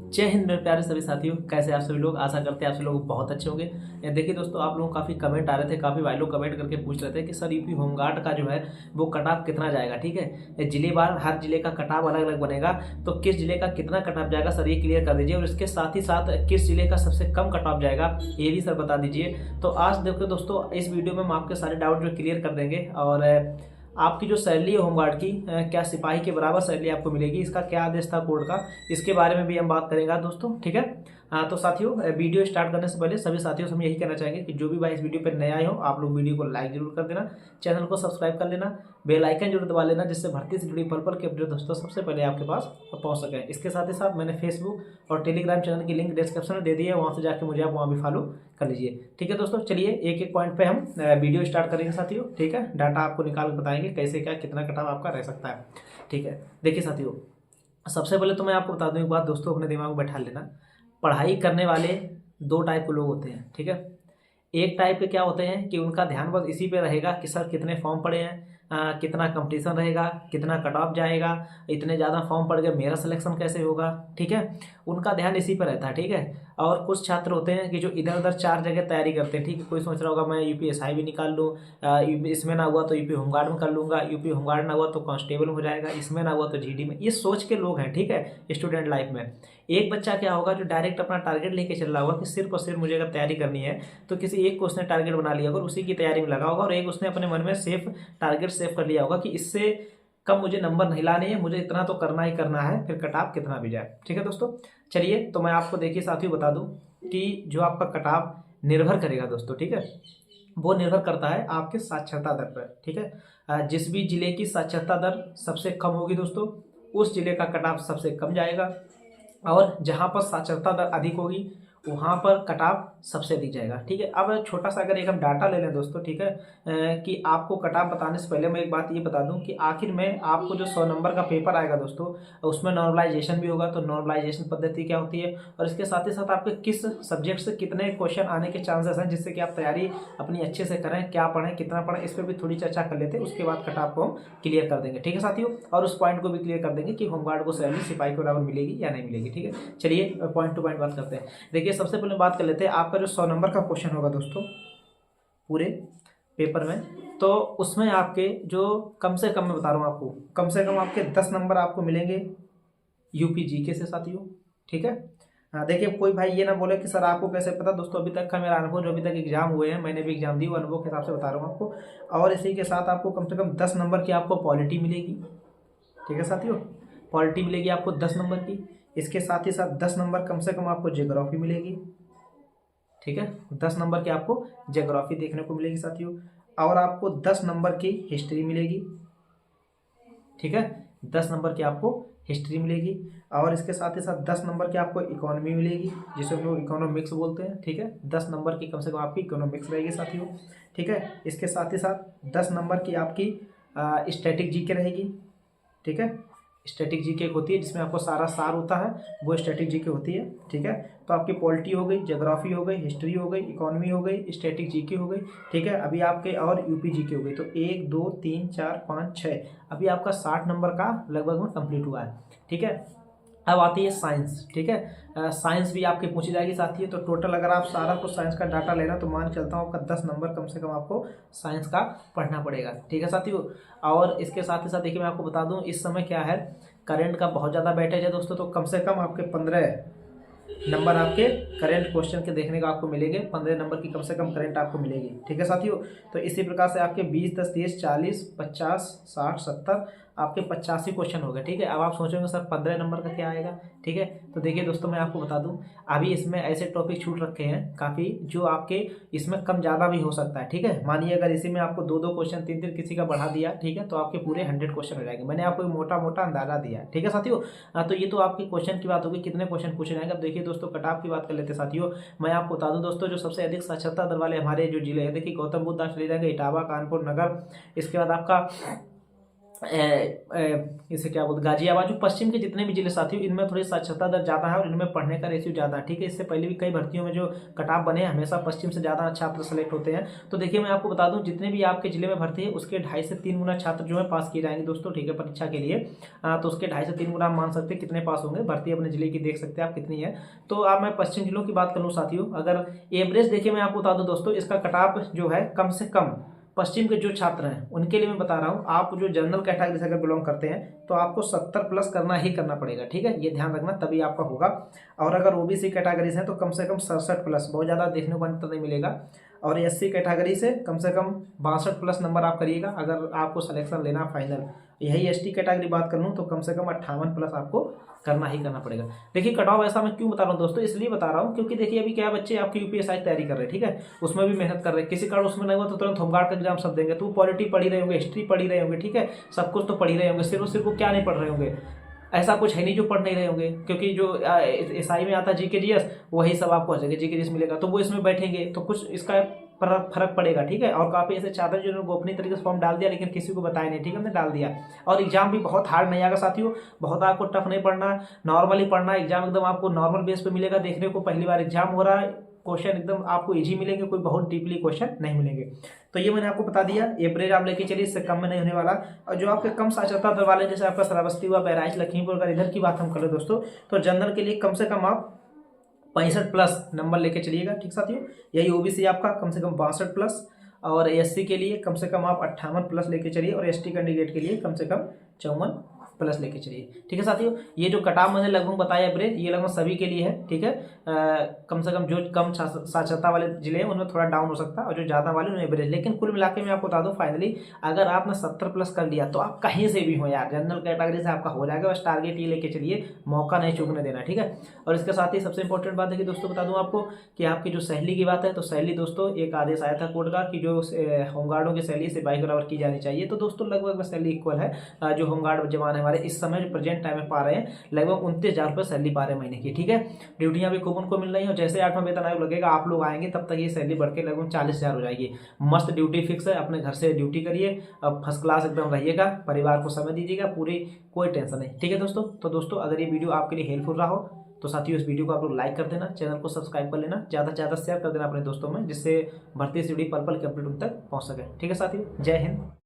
जय हिंद मेरे प्यारे सभी साथियों, कैसे आप सभी लोग। आशा करते हैं आप सभी लोग बहुत अच्छे होंगे। देखिए दोस्तों, आप लोगों को काफ़ी कमेंट आ रहे थे, काफ़ी भाई लोग कमेंट करके पूछ रहे थे कि सर यूपी होमगार्ड का जो है वो कट ऑफ कितना जाएगा। ठीक है, जिलेवार हर जिले का कट ऑफ अलग अलग बनेगा, तो किस जिले का कितना कट ऑफ जाएगा सर ये क्लियर कर दीजिए। और इसके साथ ही साथ किस जिले का सबसे कम कट ऑफ जाएगा ये भी सर बता दीजिए। तो आज देखो दोस्तों, इस वीडियो में हम आपके सारे डाउट जो क्लियर कर देंगे। और आपकी जो सैलरी है होमगार्ड की, क्या सिपाही के बराबर सैलरी आपको मिलेगी, इसका क्या आदेश था कोर्ट का, इसके बारे में भी हम बात करेंगे दोस्तों। ठीक है, तो साथियों वीडियो स्टार्ट करने से पहले सभी साथियों से हम यही कहना चाहेंगे कि जो भी भाई इस वीडियो पर नए आए हो, आप लोग वीडियो को लाइक जरूर कर देना, चैनल को सब्सक्राइब कर लेना, बेल आइकन जरूर दबा लेना, जिससे भर्ती से जुड़ी पल पल के अपडेट दोस्तों सबसे पहले आपके पास पहुंच सके। इसके साथ ही साथ मैंने फेसबुक और टेलीग्राम चैनल की लिंक डिस्क्रिप्शन में दे दी है, वहाँ से जाकर मुझे आप वहाँ भी फॉलो कर लीजिए। ठीक है दोस्तों, चलिए एक एक पॉइंट पे हम वीडियो स्टार्ट करेंगे साथियों। ठीक है, डाटा आपको निकाल के बताएंगे कैसे क्या कितना कटाव आपका रह सकता है। ठीक है, देखिए साथियों, सबसे पहले तो मैं आपको बता दूं एक बात दोस्तों, अपने दिमाग में बैठा लेना। पढ़ाई करने वाले दो टाइप के लोग होते हैं। ठीक है, एक टाइप के क्या होते हैं कि उनका ध्यान बस इसी पे रहेगा कि सर कितने फॉर्म पड़े हैं, कितना कंपटीशन रहेगा, कितना कट ऑफ जाएगा, इतने ज़्यादा फॉर्म पड़ गए मेरा सिलेक्शन कैसे होगा। ठीक है, उनका ध्यान इसी पर रहता है। ठीक है, और कुछ छात्र होते हैं कि जो इधर उधर चार जगह तैयारी करते हैं। ठीक है, कोई सोच रहा होगा मैं यूपीएसआई भी निकाल लूँ, इसमें ना हुआ तो यूपी होमगार्ड में कर लूँगा, यूपी होमगार्ड ना हुआ तो कांस्टेबल हो जाएगा, इसमें ना हुआ तो जीडी में। ये सोच के लोग हैं। ठीक है, स्टूडेंट लाइफ में एक बच्चा क्या होगा जो डायरेक्ट अपना टारगेट लेके चल रहा होगा कि सिर्फ और सिर्फ मुझे अगर तैयारी करनी है तो किसी एक को उसने टारगेट बना लिया होगा और उसी की तैयारी में लगा होगा, और एक उसने अपने मन में सेफ टारगेट सेव कर लिया होगा कि इससे कम मुझे नंबर नहीं लाने हैं, मुझे इतना तो करना ही करना है, फिर कट ऑफ कितना भी जाए। ठीक है दोस्तों, चलिए तो मैं आपको देखिए साथियों बता दूं कि जो आपका कट ऑफ निर्भर करेगा दोस्तों। ठीक है, वो निर्भर करता है आपके साक्षरता दर पर। ठीक है, जिस भी जिले की साक्षरता दर सबसे कम होगी दोस्तों, उस जिले का कट ऑफ सबसे कम जाएगा, और जहाँ पर साक्षरता दर अधिक होगी वहाँ पर कट ऑफ सबसे अधिक जाएगा। ठीक है, अब छोटा सा अगर एक हम डाटा ले लें दोस्तों। ठीक है, कि आपको कट ऑफ बताने से पहले मैं एक बात ये बता दूं कि आखिर में आपको जो 100 नंबर का पेपर आएगा दोस्तों, उसमें नॉर्मलाइजेशन भी होगा। तो नॉर्मलाइजेशन पद्धति क्या होती है, और इसके साथ ही साथ आपके किस सब्जेक्ट से कितने क्वेश्चन आने के चांसेस हैं, जिससे कि आप तैयारी अपनी अच्छे से करें, क्या पढ़ें कितना पढ़ें, इस पर भी थोड़ी चर्चा कर लेते हैं। उसके बाद कट ऑफ को हम क्लियर कर देंगे। ठीक है साथियों, और उस पॉइंट को भी क्लियर कर देंगे कि होमगार्ड को सैलरी सिपाही के बराबर मिलेगी या नहीं मिलेगी। ठीक है, चलिए पॉइंट टू पॉइंट बात करते हैं। देखिए सबसे पहले बात कर लेते हैं, आपका जो 100 नंबर का क्वेश्चन होगा दोस्तों पूरे पेपर में, तो उसमें आपके जो कम से कम, मैं बता रहा हूँ आपको, कम से कम आपके 10 नंबर आपको मिलेंगे यूपी जीके से साथियों। ठीक है, देखिए कोई भाई ये ना बोले कि सर आपको कैसे पता। दोस्तों अभी तक का मेरा अनुभव, जो अभी तक एग्जाम हुए हैं, मैंने भी एग्जाम दी, वो अनुभव के हिसाब से बता रहा हूँ आपको। और इसी के साथ आपको कम से कम 10 नंबर की आपको पॉलिटी मिलेगी। ठीक है साथियों, पॉलिटी मिलेगी आपको 10 नंबर की। इसके साथ ही साथ 10 नंबर कम से कम आपको ज्योग्राफी मिलेगी। ठीक है, 10 नंबर की आपको ज्योग्राफी देखने को मिलेगी साथियों, और आपको 10 नंबर की हिस्ट्री मिलेगी। ठीक है, 10 नंबर की आपको हिस्ट्री मिलेगी, और इसके साथ ही साथ 10 नंबर की आपको इकोनॉमी मिलेगी, जिसे हम लोग इकोनॉमिक्स बोलते हैं। ठीक है, 10 नंबर की कम से कम आपकी इकोनॉमिक्स रहेगी साथियों। ठीक है, इसके साथ ही साथ 10 नंबर की आपकी स्टैटिक जीके रहेगी। ठीक है, स्टैटिक जीके होती है जिसमें आपको सारा सार होता है, वो स्टैटिक जीके होती है। ठीक है, तो आपकी पॉलिटी हो गई, ज्योग्राफी हो गई, हिस्ट्री हो गई, इकोनॉमी हो गई, स्टैटिक जीके हो गई। ठीक है, अभी आपके और यूपी जीके हो गई, तो 1 2 3 4 5 6, अभी आपका 60 नंबर का लगभग में कंप्लीट हुआ है। ठीक है, अब आती है साइंस। ठीक है, साइंस भी आपकी पूछी जाएगी साथी है। तो टोटल अगर आप सारा कुछ साइंस का डाटा लेना तो मान चलता हूँ आपका 10 नंबर कम से कम आपको साइंस का पढ़ना पड़ेगा। ठीक है साथियों, और इसके साथ ही साथ देखिए मैं आपको बता दूं, इस समय क्या है, करंट का बहुत ज़्यादा बैठेज है दोस्तों, तो कम से कम आपके 15 नंबर आपके करंट क्वेश्चन के देखने को आपको मिलेंगे। 15 नंबर की कम से कम करंट आपको मिलेगी। ठीक है साथियों, तो इसी प्रकार से आपके 20 10 30 40 50 60 70 आपके 85 क्वेश्चन हो गए। ठीक है, अब आप सोचेंगे सर 15 नंबर का क्या आएगा। ठीक है, तो देखिए दोस्तों मैं आपको बता दूं, अभी इसमें ऐसे टॉपिक छूट रखे हैं काफ़ी, जो आपके इसमें कम ज़्यादा भी हो सकता है। ठीक है, मानिए अगर इसी में आपको 2 2 क्वेश्चन 3 3 किसी का बढ़ा दिया, ठीक है, तो आपके पूरे 100 क्वेश्चन हो जाएंगे। मैंने आपको मोटा मोटा अंदाजा दिया। ठीक है साथियों, तो ये तो आपकी क्वेश्चन की बात होगी, कितने क्वेश्चन पूछे जाएंगे। अब देखिए दोस्तों कट ऑफ की बात कर लेते हैं साथियों। मैं आपको बता दूं दोस्तों, जो सबसे अधिक साक्षरता दर वाले हमारे जो जिले हैं, देखिए गौतम बुद्ध चले जाएंगे, इटावा, कानपुर नगर, इसके बाद आपका इसे क्या बोलते, गाजियाबाद, जो पश्चिम के जितने भी जिले साथियों, इनमें थोड़ी साक्षरता दर ज़्यादा है और इनमें पढ़ने का रेशियो ज़्यादा है, ठीक है। इससे पहले भी कई भर्तियों में जो कटाव बने हैं हमेशा पश्चिम से ज़्यादा छात्र सेलेक्ट होते हैं। तो देखिए मैं आपको बता दूं, जितने भी आपके जिले में भर्ती है उसके 2.5 से 3 गुना छात्र जो है पास किए जाएंगे दोस्तों, ठीक है, परीक्षा के लिए। तो उसके 2.5 से 3 गुना आप मान सकते हैं कितने पास होंगे। भर्ती अपने जिले की देख सकते हैं आप कितनी है। तो अब मैं पश्चिम जिलों की बात करूँ साथियों, अगर एवरेज देखिए मैं आपको बता दूं दोस्तों, इसका कटाव जो है कम से कम पश्चिम के जो छात्र हैं उनके लिए मैं बता रहा हूँ, आप जो जनरल कैटेगरी से अगर बिलोंग करते हैं तो आपको 70 प्लस करना ही करना पड़ेगा, ठीक है, ये ध्यान रखना, तभी आपका होगा। और अगर ओबीसी कैटेगरी से हैं तो कम से कम 67 प्लस, बहुत ज़्यादा देखने को अंतर नहीं मिलेगा। और एससी कैटेगरी से कम 62 प्लस नंबर आप करिएगा अगर आपको सिलेक्शन लेना फाइनल। यही एसटी कैटेगरी बात कर लूँ तो कम से कम 58 प्लस आपको करना ही करना पड़ेगा। देखिए कट ऑफ ऐसा मैं क्यों बता रहा हूँ दोस्तों, इसलिए बता रहा हूँ क्योंकि देखिए अभी क्या बच्चे आपकी यूपीएससी तैयारी कर रहे हैं, ठीक है, उसमें भी मेहनत कर रहे हैं, किसी कारण उसमें नहीं हुआ तो तुरंत होमगार्ड का एग्जाम सब देंगे। तो पॉलिटी पढ़ी रहे होंगे, हिस्ट्री पढ़ी रहे होंगे, ठीक है, सब कुछ तो पढ़ी रहे होंगे, सिर्फ वो क्या नहीं पढ़ रहे होंगे, ऐसा कुछ है नहीं जो पढ़ नहीं रहे होंगे, क्योंकि जो एसआई में आता है जीके जीएस वही सब आपको आ जाएगा, जीके जीएस मिलेगा तो वो इसमें बैठेंगे तो कुछ इसका फर्क पड़ेगा, ठीक है। और काफ़ी ऐसे छात्र जिन्होंने गोपनीय तरीके से फॉर्म डाल दिया लेकिन किसी को बताया नहीं, ठीक है, हमने डाल दिया। और एग्जाम भी बहुत हार्ड नहीं आएगा साथियों, बहुत आपको टफ नहीं पढ़ना, नॉर्मली पढ़ना, एग्जाम एकदम आपको नॉर्मल बेस पे मिलेगा देखने को, पहली बार एग्जाम हो रहा है, क्वेश्चन एकदम आपको इजी मिलेंगे, कोई बहुत डीपली क्वेश्चन नहीं मिलेंगे। तो ये मैंने आपको बता दिया, एवरेज आप लेके चलिए, इससे कम में नहीं होने वाला। और जो आपके कम साक्षरता दर वाले जैसे आपका श्रावस्ती हुआ, बहराइच, लखीमपुर, अगर इधर की बात हम करें दोस्तों, तो जनरल के लिए कम से कम आप 65 प्लस नंबर लेके चलिएगा, ठीक साथियों। यही ओबीसी आपका कम से कम 62 प्लस, और एससी के लिए कम से कम आप 58 प्लस लेके चलिए, और एसटी कैंडिडेट के लिए कम से कम 54 प्लस लेके चलिए, ठीक है साथियों। ये जो कटाव मैंने लगभग बताया एवरेज, ये लगभग सभी के लिए है, ठीक है। कम से कम जो कम साक्षरता वाले जिले हैं उनमें थोड़ा डाउन हो सकता है, और जो ज़्यादा वाले उन्हें एवरेज। लेकिन कुल मिला के मैं आपको बता दूं फाइनली, अगर आपने 70 प्लस कर लिया तो आप कहीं से भी हो यार, जनरल कैटेगरी से आपका हो जाएगा, बस टारगेट ये लेके चलिए, मौका नहीं चूकने देना, ठीक है। और इसके साथ ही सबसे इंपॉर्टेंट बात है कि दोस्तों बता दूं आपको कि आपकी जो सैलरी की बात है, तो सैलरी दोस्तों एक आदेश आया था कोर्ट का कि जो होमगार्डों की सैलरी से 22 बराबर की जानी चाहिए। तो दोस्तों लगभग सैलरी इक्वल है, जो होमगार्ड जवान है हमारे इस समय प्रेजेंट टाइम में पा रहे हैं लगभग 29,000 रुपये सैलरी पा रहे हैं महीने की, ठीक है। ड्यूटियां भी खूब उनको मिल रही हैं, और जैसे 8वां वेतन आयोग लगेगा आप लोग आएंगे तब तक ये सैलरी बढ़ के लगभग 40,000 हो जाएगी। मस्त ड्यूटी फिक्स है, अपने घर से ड्यूटी करिए, अब फर्स्ट क्लास एकदम रहिएगा, परिवार को समय दीजिएगा, पूरी कोई टेंशन नहीं, ठीक है दोस्तों। तो दोस्तों अगर ये वीडियो आपके लिए हेल्पफुल रहा हो तो साथियों इस वीडियो को आप लोग लाइक कर देना, चैनल को सब्सक्राइब कर लेना, ज़्यादा से ज़्यादा शेयर कर देना अपने दोस्तों में, जिससे भर्ती से जुड़ी पल पल की अपडेट उन तक पहुँच सके, ठीक है साथियों। जय हिंद।